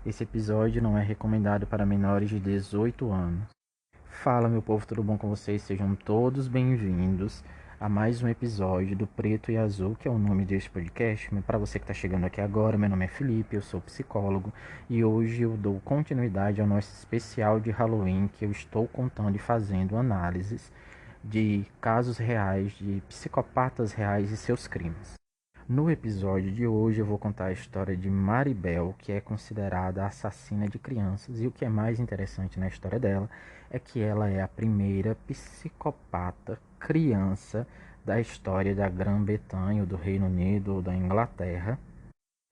Esse episódio não é recomendado para menores de 18 anos. Fala, meu povo, tudo bom com vocês? Sejam todos bem-vindos a mais um episódio do Preto e Azul, que é o nome deste podcast. Para você que está chegando aqui agora, meu nome é Felipe, eu sou psicólogo e hoje eu dou continuidade ao nosso especial de Halloween, que eu estou contando e fazendo análises de casos reais, de psicopatas reais e seus crimes. No episódio de hoje eu vou contar a história de Maribel, que é considerada a assassina de crianças, e o que é mais interessante na história dela é que ela é a primeira psicopata criança da história da Grã-Bretanha, do Reino Unido ou da Inglaterra,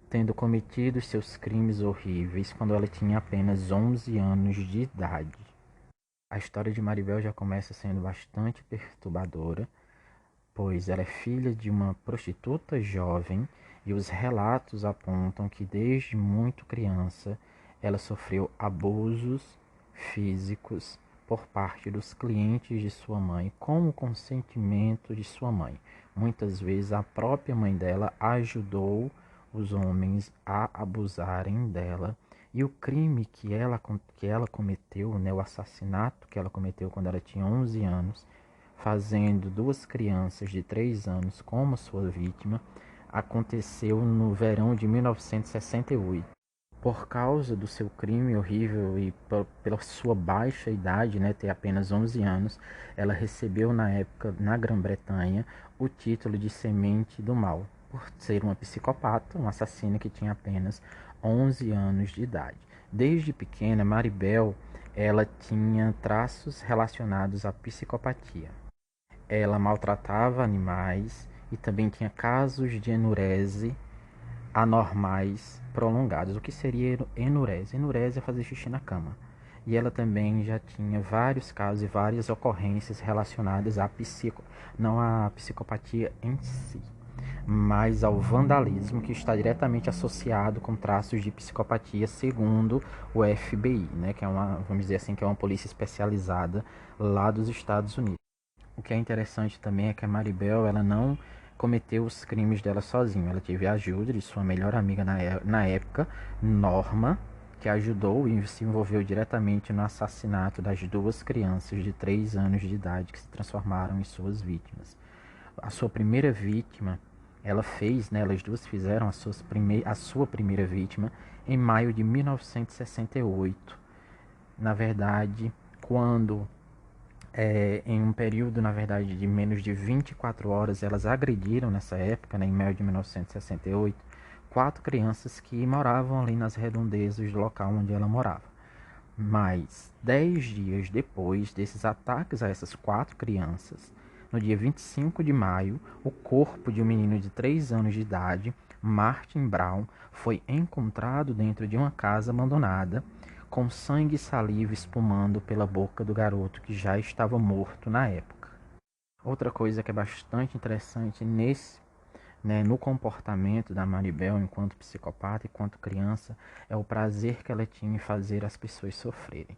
tendo cometido seus crimes horríveis quando ela tinha apenas 11 anos de idade. A história de Maribel já começa sendo bastante perturbadora, pois ela é filha de uma prostituta jovem e os relatos apontam que desde muito criança ela sofreu abusos físicos por parte dos clientes de sua mãe, com o consentimento de sua mãe. Muitas vezes a própria mãe dela ajudou os homens a abusarem dela. E o crime que ela cometeu, né, o assassinato que ela cometeu quando ela tinha 11 anos, fazendo duas crianças de 3 anos como sua vítima, aconteceu no verão de 1968. Por causa do seu crime horrível e pela sua baixa idade, né, ter apenas 11 anos, ela recebeu na época, na Grã-Bretanha, o título de semente do mal, por ser uma psicopata, uma assassina que tinha apenas 11 anos de idade. Desde pequena, Maribel, ela tinha traços relacionados à psicopatia. Ela maltratava animais e também tinha casos de enurese anormais prolongados. O que seria enurese? Enurese é fazer xixi na cama. E ela também já tinha vários casos e várias ocorrências relacionadas não à psicopatia em si, mas ao vandalismo, que está diretamente associado com traços de psicopatia, segundo o FBI, né, que é vamos dizer assim, que é uma polícia especializada lá dos Estados Unidos. O que é interessante também é que a Maribel, ela não cometeu os crimes dela sozinha. Ela teve a ajuda de sua melhor amiga na época, Norma, que ajudou e se envolveu diretamente no assassinato das duas crianças de 3 anos de idade que se transformaram em suas vítimas. A sua primeira vítima, ela fez, né, elas duas fizeram a sua primeira vítima em maio de 1968. Na verdade, quando em um período, na verdade, de menos de 24 horas, elas agrediram nessa época, né, em maio de 1968, 4 crianças que moravam ali nas redondezas do local onde ela morava. Mas 10 dias depois desses ataques a essas 4 crianças, no dia 25 de maio, o corpo de um menino de 3 anos de idade, Martin Brown, foi encontrado dentro de uma casa abandonada, com sangue e saliva espumando pela boca do garoto que já estava morto na época. Outra coisa que é bastante interessante no comportamento da Maribel enquanto psicopata e enquanto criança é o prazer que ela tinha em fazer as pessoas sofrerem.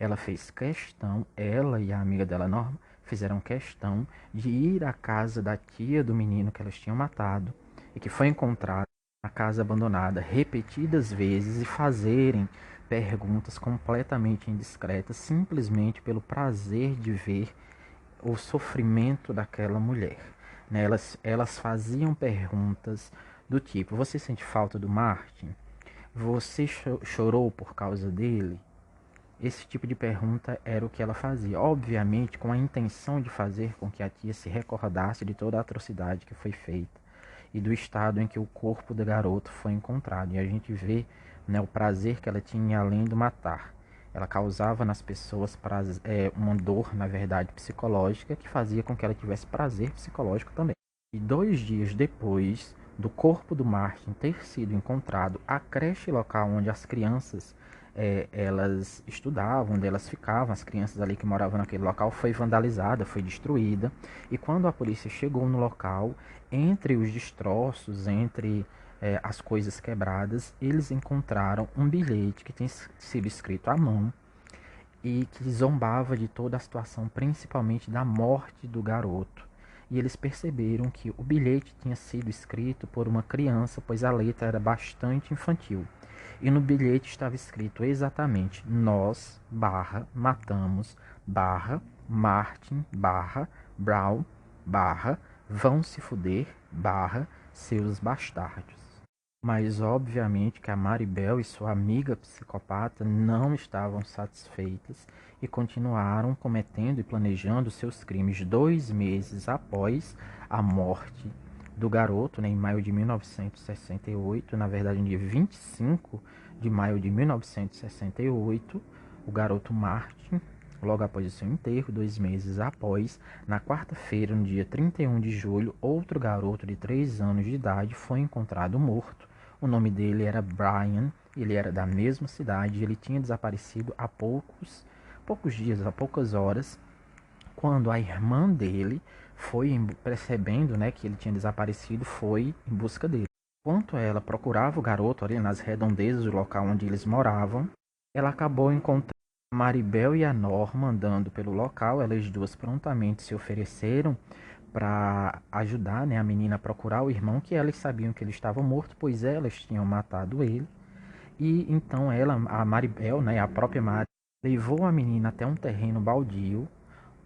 Ela fez questão, ela e a amiga dela Norma fizeram questão de ir à casa da tia do menino que elas tinham matado e que foi encontrado na casa abandonada repetidas vezes e fazerem perguntas completamente indiscretas simplesmente pelo prazer de ver o sofrimento daquela mulher. Né? Elas faziam perguntas do tipo: você sente falta do Martin? Você chorou por causa dele? Esse tipo de pergunta era o que ela fazia, obviamente com a intenção de fazer com que a tia se recordasse de toda a atrocidade que foi feita e do estado em que o corpo do garoto foi encontrado. E a gente vê, né, o prazer que ela tinha além do matar. Ela causava nas pessoas uma dor, na verdade, psicológica, que fazia com que ela tivesse prazer psicológico também. E 2 dias depois do corpo do Martin ter sido encontrado, a creche local onde as crianças elas estudavam, onde elas ficavam, as crianças ali que moravam naquele local, foi vandalizada, foi destruída. E quando a polícia chegou no local, entre os destroços, entre as coisas quebradas, eles encontraram um bilhete que tinha sido escrito à mão e que zombava de toda a situação, principalmente da morte do garoto. E eles perceberam que o bilhete tinha sido escrito por uma criança, pois a letra era bastante infantil. E no bilhete estava escrito exatamente: nós, matamos, Martin, Brown, vão se fuder, seus bastardos. Mas obviamente que a Maribel e sua amiga psicopata não estavam satisfeitas e continuaram cometendo e planejando seus crimes 2 meses após a morte do garoto, né, em maio de 1968, na verdade no dia 25 de maio de 1968, o garoto Martin, logo após o seu enterro, 2 meses após, na quarta-feira, no dia 31 de julho, outro garoto de 3 anos de idade foi encontrado morto. O nome dele era Brian, ele era da mesma cidade, ele tinha desaparecido há poucos dias, há poucas horas, quando a irmã dele foi percebendo, né, que ele tinha desaparecido, foi em busca dele. Enquanto ela procurava o garoto ali nas redondezas do local onde eles moravam, ela acabou encontrando a Maribel e a Norma andando pelo local. Elas duas prontamente se ofereceram para ajudar, né, a menina a procurar o irmão, que elas sabiam que ele estava morto, pois elas tinham matado ele. E então ela, a Maribel, né, a própria Mari, levou a menina até um terreno baldio,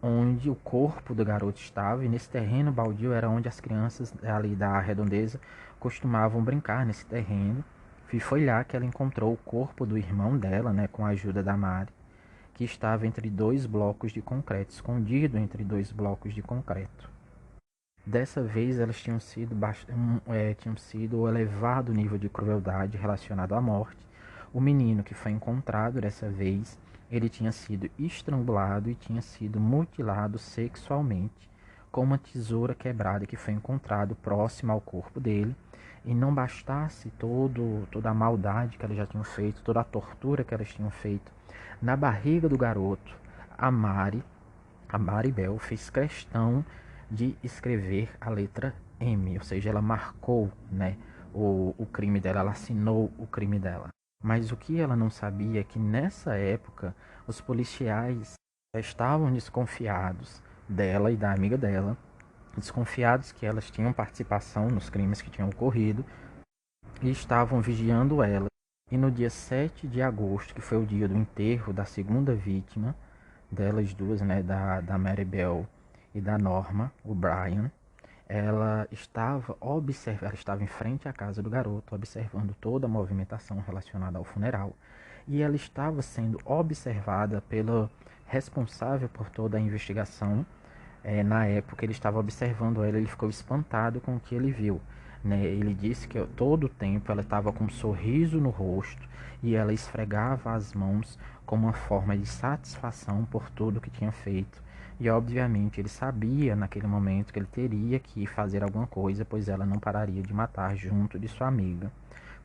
onde o corpo do garoto estava, e nesse terreno baldio era onde as crianças ali da redondeza costumavam brincar, nesse terreno. E foi lá que ela encontrou o corpo do irmão dela, né, com a ajuda da Mari, que estava entre 2 blocos de concreto, escondido entre 2 blocos de concreto. Dessa vez elas tinham sido elevado o nível de crueldade relacionado à morte. O menino que foi encontrado dessa vez, ele tinha sido estrangulado e tinha sido mutilado sexualmente com uma tesoura quebrada que foi encontrado próximo ao corpo dele. E não bastasse toda a maldade que elas já tinham feito, toda a tortura que elas tinham feito na barriga do garoto, a Maribel fez questão de escrever a letra M, ou seja, ela marcou, né, o crime dela, ela assinou o crime dela. Mas o que ela não sabia é que nessa época os policiais estavam desconfiados dela e da amiga dela, desconfiados que elas tinham participação nos crimes que tinham ocorrido e estavam vigiando ela. E no dia 7 de agosto, que foi o dia do enterro da segunda vítima delas duas, né, da Maribel e da Norma, o Brian, ela estava em frente à casa do garoto, observando toda a movimentação relacionada ao funeral. E ela estava sendo observada pelo responsável por toda a investigação. Na época ele estava observando ela, ele ficou espantado com o que ele viu. Né? Ele disse que todo o tempo ela estava com um sorriso no rosto e ela esfregava as mãos como uma forma de satisfação por tudo que tinha feito. E obviamente ele sabia naquele momento que ele teria que fazer alguma coisa, pois ela não pararia de matar junto de sua amiga.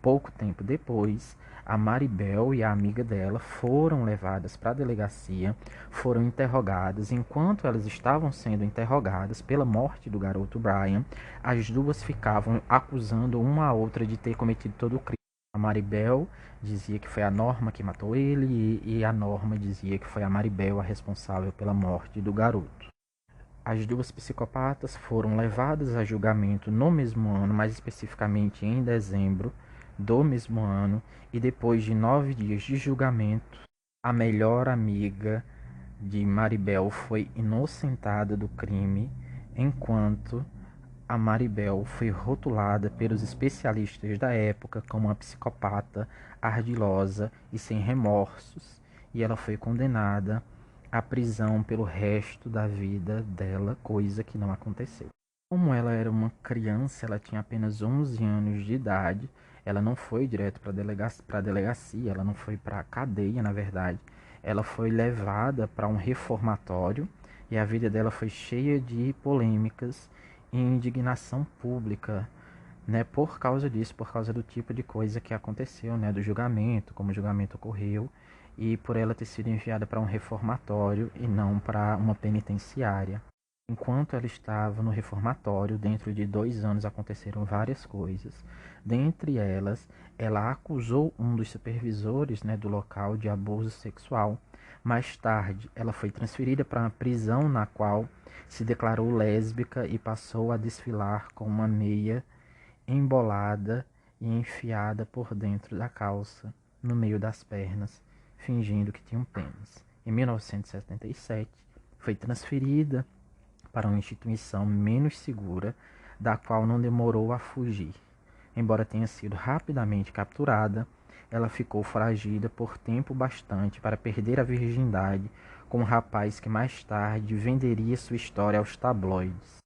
Pouco tempo depois, a Maribel e a amiga dela foram levadas para a delegacia, foram interrogadas. Enquanto elas estavam sendo interrogadas pela morte do garoto Brian, as duas ficavam acusando uma a outra de ter cometido todo o crime. A Maribel dizia que foi a Norma que matou ele e a Norma dizia que foi a Maribel a responsável pela morte do garoto. As duas psicopatas foram levadas a julgamento no mesmo ano, mais especificamente em dezembro do mesmo ano, e depois de 9 dias de julgamento, a melhor amiga de Maribel foi inocentada do crime, enquanto a Maribel foi rotulada pelos especialistas da época como uma psicopata ardilosa e sem remorsos, e ela foi condenada à prisão pelo resto da vida dela, coisa que não aconteceu. Como ela era uma criança, ela tinha apenas 11 anos de idade, ela não foi direto para a delegacia, ela não foi para a cadeia, na verdade. Ela foi levada para um reformatório e a vida dela foi cheia de polêmicas e indignação pública, né, por causa disso, por causa do tipo de coisa que aconteceu, né, do julgamento, como o julgamento ocorreu, e por ela ter sido enviada para um reformatório e não para uma penitenciária. Enquanto ela estava no reformatório, dentro de 2 anos aconteceram várias coisas. Dentre elas, ela acusou um dos supervisores, né, do local de abuso sexual. Mais tarde, ela foi transferida para uma prisão na qual se declarou lésbica e passou a desfilar com uma meia embolada e enfiada por dentro da calça. no meio das pernas, fingindo que tinha um pênis. Em 1977, foi transferida para uma instituição menos segura, da qual não demorou a fugir. Embora tenha sido rapidamente capturada, ela ficou foragida por tempo bastante para perder a virgindade com um rapaz que mais tarde venderia sua história aos tabloides.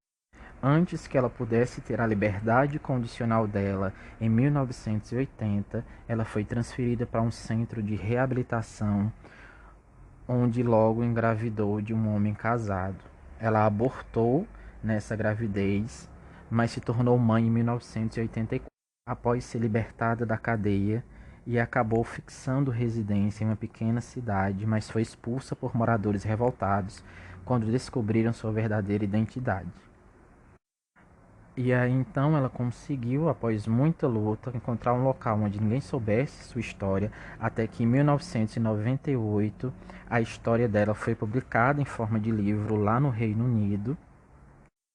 Antes que ela pudesse ter a liberdade condicional dela, em 1980, ela foi transferida para um centro de reabilitação, onde logo engravidou de um homem casado. Ela abortou nessa gravidez, mas se tornou mãe em 1984, após ser libertada da cadeia, e acabou fixando residência em uma pequena cidade, mas foi expulsa por moradores revoltados quando descobriram sua verdadeira identidade. E aí então ela conseguiu, após muita luta, encontrar um local onde ninguém soubesse sua história, até que em 1998 a história dela foi publicada em forma de livro lá no Reino Unido.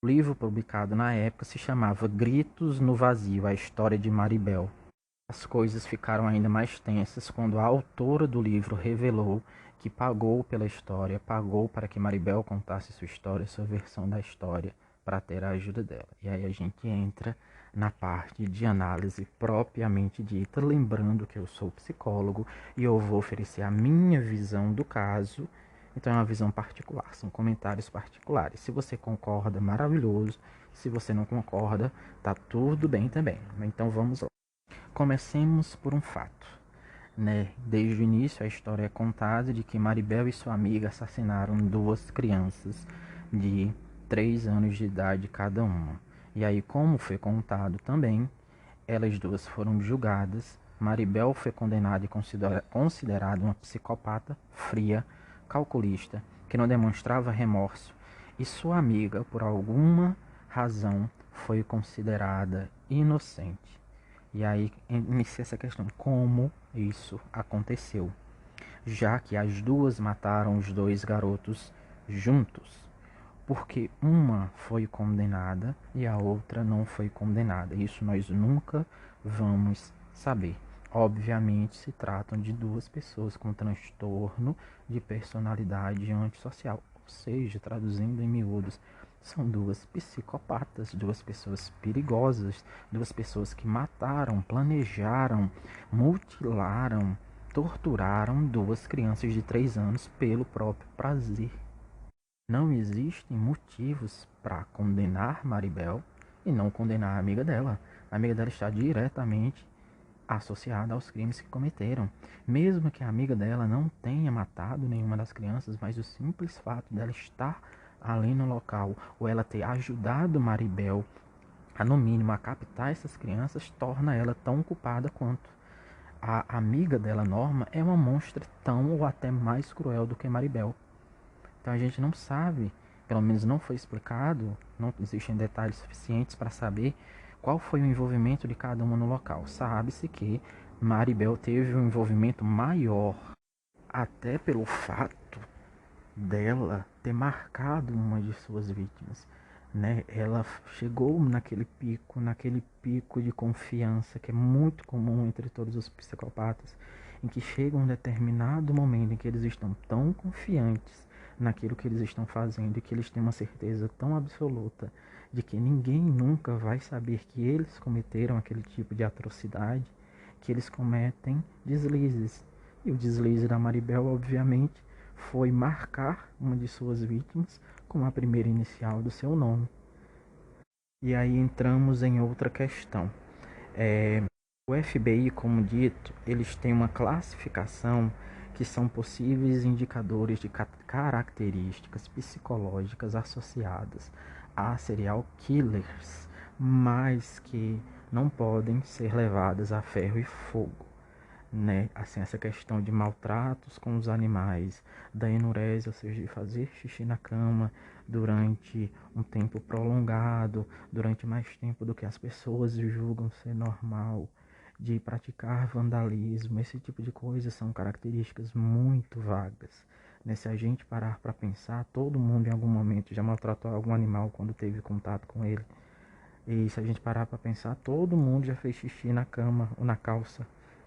O livro publicado na época se chamava Gritos no Vazio, a história de Maribel. As coisas ficaram ainda mais tensas quando a autora do livro revelou que pagou pela história, pagou para que Maribel contasse sua história, sua versão da história, para ter a ajuda dela. E aí a gente entra na parte de análise propriamente dita, lembrando que eu sou psicólogo e eu vou oferecer a minha visão do caso. Então é uma visão particular, são comentários particulares. Se você concorda, maravilhoso. Se você não concorda, tá tudo bem também. Então vamos lá. Comecemos por um fato, né? Desde o início a história é contada de que Maribel e sua amiga assassinaram duas crianças de 3 anos de idade cada uma. E aí, como foi contado também, elas duas foram julgadas. Maribel foi condenada e considerada uma psicopata fria, calculista, que não demonstrava remorso, e sua amiga, por alguma razão, foi considerada inocente. E aí inicia essa questão, como isso aconteceu? Já que as duas mataram os dois garotos juntos, porque uma foi condenada e a outra não foi condenada. Isso nós nunca vamos saber. Obviamente se tratam de duas pessoas com transtorno de personalidade antissocial, ou seja, traduzindo em miúdos, são duas psicopatas, duas pessoas perigosas, duas pessoas que mataram, planejaram, mutilaram, torturaram duas crianças de 3 anos pelo próprio prazer. Não existem motivos para condenar Maribel e não condenar a amiga dela. A amiga dela está diretamente associada aos crimes que cometeram. Mesmo que a amiga dela não tenha matado nenhuma das crianças, mas o simples fato dela estar ali no local, ou ela ter ajudado Maribel a, no mínimo, a captar essas crianças, torna ela tão culpada quanto. A amiga dela, Norma, é uma monstra tão ou até mais cruel do que Maribel. Então a gente não sabe, pelo menos não foi explicado, não existem detalhes suficientes para saber qual foi o envolvimento de cada uma no local. Sabe-se que Maribel teve um envolvimento maior, até pelo fato dela ter marcado uma de suas vítimas, né? Ela chegou naquele pico de confiança que é muito comum entre todos os psicopatas, em que chega um determinado momento em que eles estão tão confiantes naquilo que eles estão fazendo e que eles têm uma certeza tão absoluta de que ninguém nunca vai saber que eles cometeram aquele tipo de atrocidade, que eles cometem deslizes. E o deslize da Maribel, obviamente, foi marcar uma de suas vítimas com a primeira inicial do seu nome. E aí entramos em outra questão. O FBI, como dito, eles têm uma classificação que são possíveis indicadores de características psicológicas associadas a serial killers, mas que não podem ser levadas a ferro e fogo, né? Assim, essa questão de maltratos com os animais, da enurese, ou seja, de fazer xixi na cama durante um tempo prolongado, durante mais tempo do que as pessoas julgam ser normal, de praticar vandalismo, esse tipo de coisa são características muito vagas, né? Se a gente parar para pensar, todo mundo em algum momento já maltratou algum animal quando teve contato com ele. E se a gente parar para pensar, todo mundo já fez xixi na cama ou na calça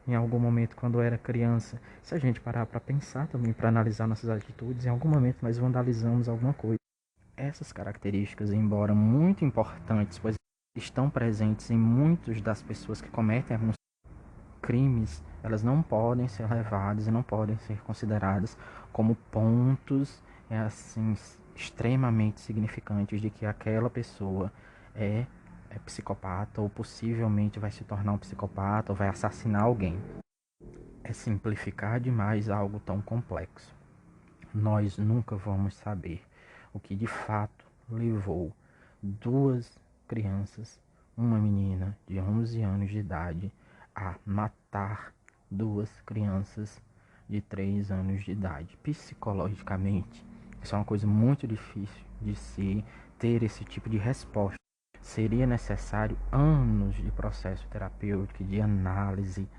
em algum momento quando eu era criança. Se a gente parar para pensar também, para analisar nossas atitudes, em algum momento nós vandalizamos alguma coisa. Essas características, embora muito importantes, pois estão presentes em muitas das pessoas que cometem alguns crimes, elas não podem ser levadas e não podem ser consideradas como pontos assim extremamente significantes de que aquela pessoa é, é psicopata ou possivelmente vai se tornar um psicopata ou vai assassinar alguém. É simplificar demais algo tão complexo. Nós nunca vamos saber o que de fato levou duas crianças, uma menina de 11 anos de idade, a matar duas crianças de 3 anos de idade. Psicologicamente, isso é uma coisa muito difícil de se ter esse tipo de resposta. Seria necessário anos de processo terapêutico, de análise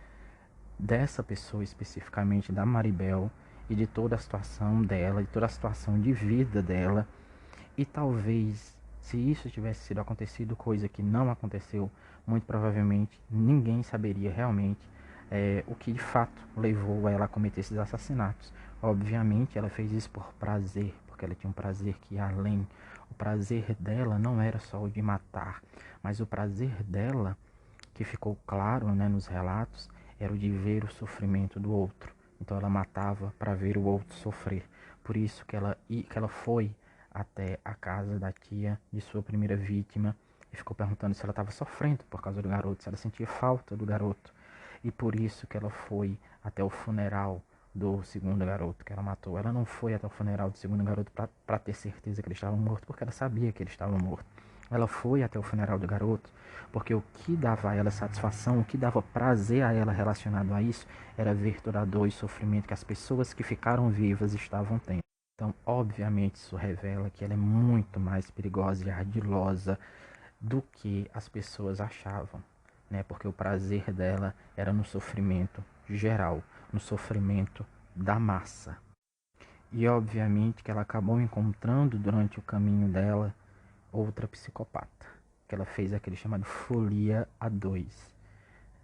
dessa pessoa especificamente, da Maribel, e de toda a situação dela, de toda a situação de vida dela. E talvez, se isso tivesse sido acontecido, coisa que não aconteceu, muito provavelmente ninguém saberia realmente o que de fato levou ela a cometer esses assassinatos. Obviamente ela fez isso por prazer, porque ela tinha um prazer que ia além. O prazer dela não era só o de matar, mas o prazer dela, que ficou claro, né, nos relatos, era o de ver o sofrimento do outro. Então ela matava para ver o outro sofrer. Por isso que ela foi até a casa da tia de sua primeira vítima e ficou perguntando se ela estava sofrendo por causa do garoto, se ela sentia falta do garoto. E por isso que ela foi até o funeral do segundo garoto que ela matou. Ela não foi até o funeral do segundo garoto para ter certeza que ele estava morto, porque ela sabia que ele estava morto. Ela foi até o funeral do garoto porque o que dava a ela satisfação, o que dava prazer a ela relacionado a isso, era ver toda a dor e sofrimento que as pessoas que ficaram vivas estavam tendo. Então, obviamente, isso revela que ela é muito mais perigosa e ardilosa do que as pessoas achavam, né? Porque o prazer dela era no sofrimento geral, no sofrimento da massa. E obviamente que ela acabou encontrando durante o caminho dela outra psicopata, que ela fez aquele chamado Folia A2,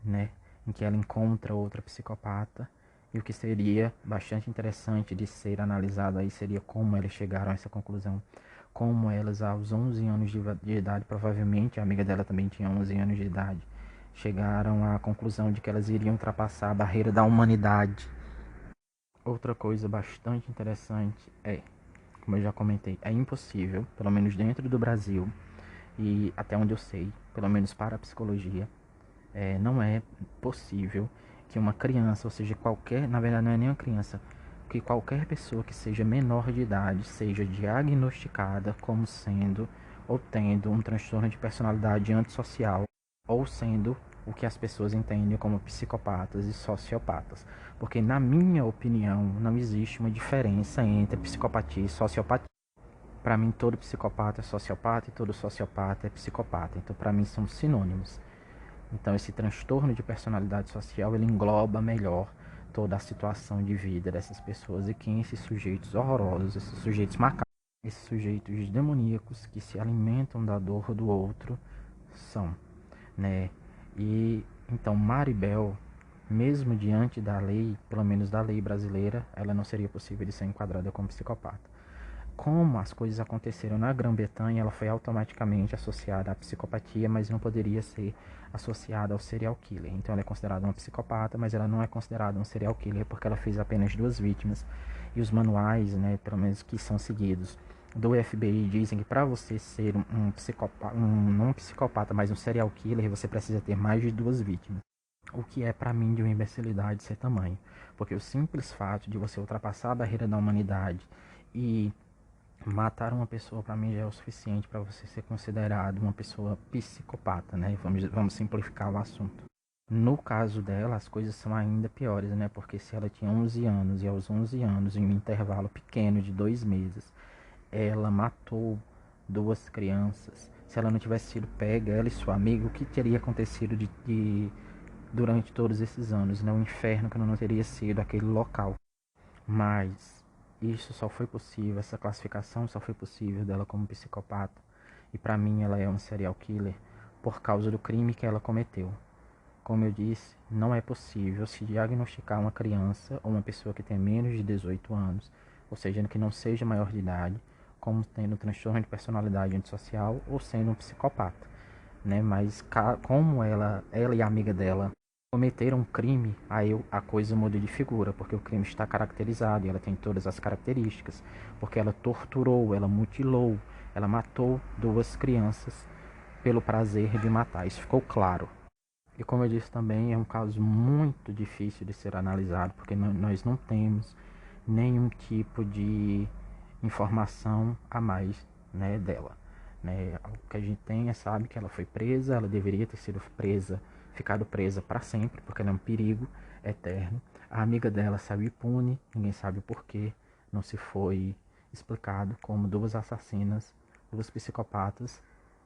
né? Em que ela encontra outra psicopata. E o que seria bastante interessante de ser analisado aí seria como elas chegaram a essa conclusão. Como elas, aos 11 anos de idade, provavelmente a amiga dela também tinha 11 anos de idade, chegaram à conclusão de que elas iriam ultrapassar a barreira da humanidade. Outra coisa bastante interessante é, como eu já comentei, é impossível, pelo menos dentro do Brasil, e até onde eu sei, pelo menos para a psicologia, não é possível que uma criança, ou seja, qualquer, na verdade não é nem uma criança, que qualquer pessoa que seja menor de idade seja diagnosticada como sendo ou tendo um transtorno de personalidade antissocial ou sendo o que as pessoas entendem como psicopatas e sociopatas. Porque, na minha opinião, não existe uma diferença entre psicopatia e sociopatia. Para mim, todo psicopata é sociopata e todo sociopata é psicopata. Então, para mim, são sinônimos. Então, esse transtorno de personalidade social, ele engloba melhor toda a situação de vida dessas pessoas e quem esses sujeitos horrorosos, esses sujeitos macabros, esses sujeitos demoníacos que se alimentam da dor do outro são, né? E então Maribel, mesmo diante da lei, pelo menos da lei brasileira, ela não seria possível de ser enquadrada como psicopata. Como as coisas aconteceram na Grã-Bretanha, ela foi automaticamente associada à psicopatia, mas não poderia ser associada ao serial killer. Então ela é considerada uma psicopata, mas ela não é considerada um serial killer porque ela fez apenas duas vítimas. E os manuais, né, pelo menos que são seguidos do FBI, dizem que para você ser um psicopata, não um psicopata, mas um serial killer, você precisa ter mais de duas vítimas. O que é para mim de uma imbecilidade ser tamanho. Porque o simples fato de você ultrapassar a barreira da humanidade e matar uma pessoa, para mim já é o suficiente para você ser considerado uma pessoa psicopata, né? Vamos simplificar o assunto. No caso dela, as coisas são ainda piores, né? Porque se ela tinha 11 anos e aos 11 anos, em um intervalo pequeno de 2 meses, ela matou duas crianças. Se ela não tivesse sido pega, ela e sua amiga, o que teria acontecido durante todos esses anos, né? O inferno que não teria sido aquele local. Mas isso só foi possível, essa classificação só foi possível dela como psicopata. E para mim ela é um serial killer por causa do crime que ela cometeu. Como eu disse, não é possível se diagnosticar uma criança ou uma pessoa que tem menos de 18 anos, ou seja, que não seja maior de idade, como tendo transtorno de personalidade antissocial ou sendo um psicopata, né? Mas como ela e a amiga dela cometeram um crime, aí a coisa muda de figura, porque o crime está caracterizado e ela tem todas as características, porque ela torturou, ela mutilou, ela matou duas crianças pelo prazer de matar. Isso ficou claro. E como eu disse também, é um caso muito difícil de ser analisado, porque nós não temos nenhum tipo de informação a mais, né, dela. Né? O que a gente tem é sabe que ela foi presa, ela deveria ter sido presa, ficado presa para sempre, porque ela é um perigo eterno. A amiga dela saiu impune, ninguém sabe o porquê, não se foi explicado como duas assassinas, duas psicopatas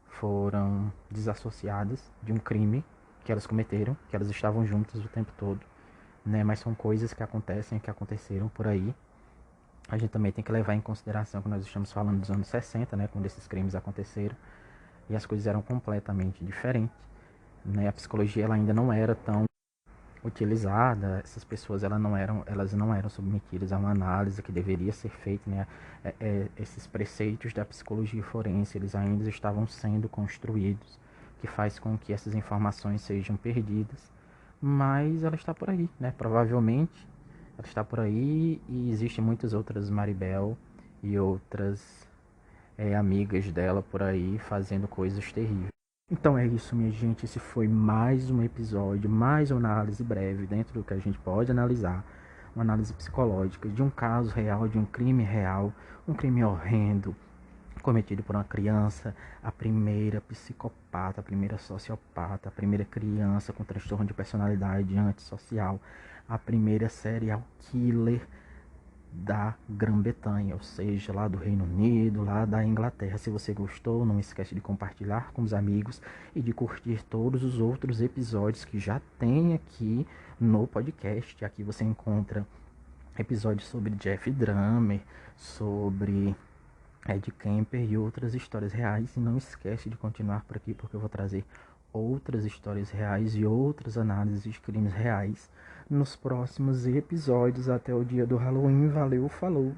foram desassociadas de um crime que elas cometeram, que elas estavam juntas o tempo todo, né? Mas são coisas que acontecem, que aconteceram por aí. A gente também tem que levar em consideração que nós estamos falando dos anos 60, né? Quando esses crimes aconteceram e as coisas eram completamente diferentes, né? A psicologia ela ainda não era tão utilizada, essas pessoas elas não eram submetidas a uma análise que deveria ser feita, né? Esses preceitos da psicologia forense eles ainda estavam sendo construídos, que faz com que essas informações sejam perdidas, mas ela está por aí, né? Provavelmente ela está por aí e existem muitas outras Maribel e outras amigas dela por aí fazendo coisas terríveis. Então é isso, minha gente. Esse foi mais um episódio, mais uma análise breve dentro do que a gente pode analisar. Uma análise psicológica de um caso real, de um crime real, um crime horrendo cometido por uma criança, a primeira psicopata, a primeira sociopata, a primeira criança com transtorno de personalidade antissocial, a primeira serial killer da Grã-Bretanha, ou seja, lá do Reino Unido, lá da Inglaterra. Se você gostou, não esquece de compartilhar com os amigos e de curtir todos os outros episódios que já tem aqui no podcast. Aqui você encontra episódios sobre Jeff Dahmer, sobre Ed Kemper e outras histórias reais. E não esquece de continuar por aqui, porque eu vou trazer outras histórias reais e outras análises de crimes reais nos próximos episódios. Até o dia do Halloween. Valeu, falou!